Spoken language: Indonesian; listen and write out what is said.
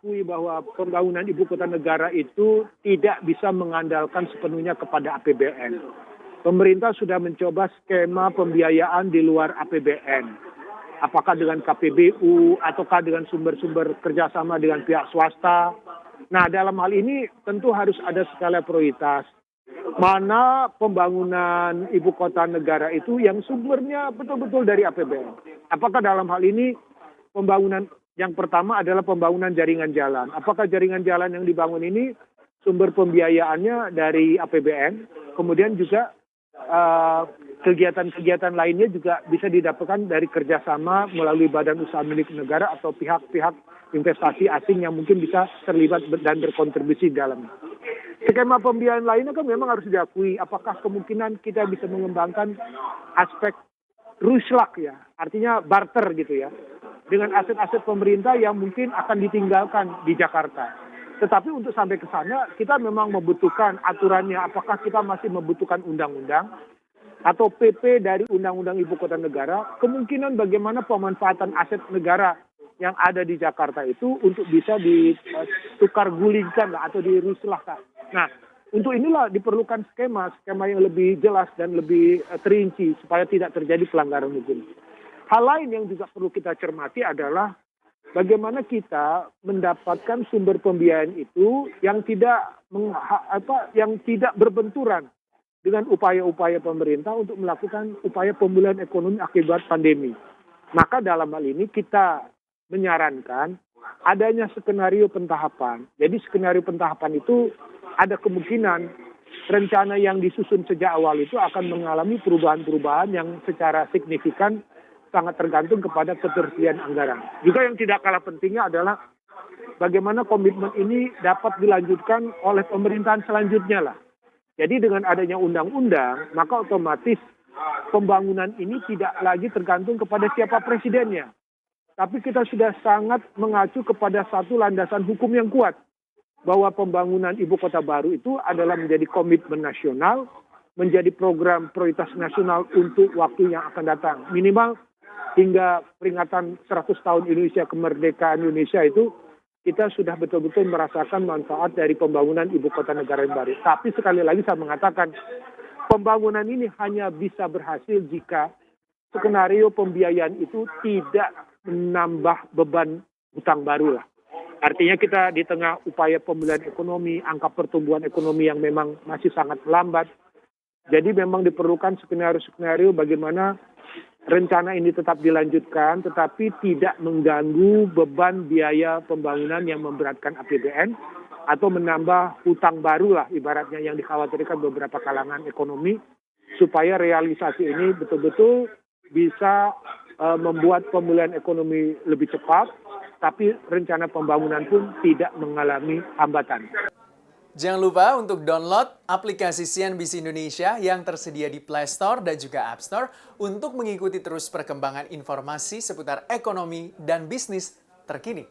akui bahwa pembangunan ibu kota negara itu tidak bisa mengandalkan sepenuhnya kepada APBN. Pemerintah sudah mencoba skema pembiayaan di luar APBN. Apakah dengan KPBU ataukah dengan sumber-sumber kerjasama dengan pihak swasta. Nah, dalam hal ini tentu harus ada skala prioritas. Mana pembangunan ibu kota negara itu yang sumbernya betul-betul dari APBN. Apakah dalam hal ini pembangunan yang pertama adalah pembangunan jaringan jalan. Apakah jaringan jalan yang dibangun ini sumber pembiayaannya dari APBN, kemudian juga kegiatan-kegiatan lainnya juga bisa didapatkan dari kerjasama melalui badan usaha milik negara atau pihak-pihak investasi asing yang mungkin bisa terlibat dan berkontribusi dalam. Skema pembiayaan lainnya kan memang harus diakui. Apakah kemungkinan kita bisa mengembangkan aspek ruslak ya, artinya barter gitu ya, dengan aset-aset pemerintah yang mungkin akan ditinggalkan di Jakarta. Tetapi untuk sampai ke sana, kita memang membutuhkan aturannya. Apakah kita masih membutuhkan undang-undang atau PP dari Undang-Undang Ibu Kota Negara? Kemungkinan bagaimana pemanfaatan aset negara yang ada di Jakarta itu untuk bisa ditukar gulingkan atau diruslahkan. Nah, untuk inilah diperlukan skema yang lebih jelas dan lebih terinci supaya tidak terjadi pelanggaran hukum. Hal lain yang juga perlu kita cermati adalah bagaimana kita mendapatkan sumber pembiayaan itu yang tidak berbenturan dengan upaya-upaya pemerintah untuk melakukan upaya pemulihan ekonomi akibat pandemi. Maka dalam hal ini kita menyarankan adanya skenario pentahapan. Jadi skenario pentahapan itu ada kemungkinan rencana yang disusun sejak awal itu akan mengalami perubahan-perubahan yang secara signifikan sangat tergantung kepada ketersediaan anggaran. Juga yang tidak kalah pentingnya adalah bagaimana komitmen ini dapat dilanjutkan oleh pemerintahan selanjutnya lah. Jadi dengan adanya undang-undang, maka otomatis pembangunan ini tidak lagi tergantung kepada siapa presidennya. Tapi kita sudah sangat mengacu kepada satu landasan hukum yang kuat. Bahwa pembangunan ibu kota baru itu adalah menjadi komitmen nasional, menjadi program prioritas nasional untuk waktu yang akan datang. Minimal hingga peringatan 100 tahun Indonesia, kemerdekaan Indonesia itu, kita sudah betul-betul merasakan manfaat dari pembangunan ibu kota negara yang baru. Tapi sekali lagi saya mengatakan, pembangunan ini hanya bisa berhasil jika skenario pembiayaan itu tidak menambah beban hutang baru lah. Artinya kita di tengah upaya pemulihan ekonomi, angka pertumbuhan ekonomi yang memang masih sangat melambat. Jadi memang diperlukan skenario-skenario bagaimana rencana ini tetap dilanjutkan, tetapi tidak mengganggu beban biaya pembangunan yang memberatkan APBN atau menambah hutang baru lah ibaratnya yang dikhawatirkan beberapa kalangan ekonomi, supaya realisasi ini betul-betul bisa membuat pemulihan ekonomi lebih cepat, tapi rencana pembangunan pun tidak mengalami hambatan. Jangan lupa untuk download aplikasi CNBC Indonesia yang tersedia di Play Store dan juga App Store untuk mengikuti terus perkembangan informasi seputar ekonomi dan bisnis terkini.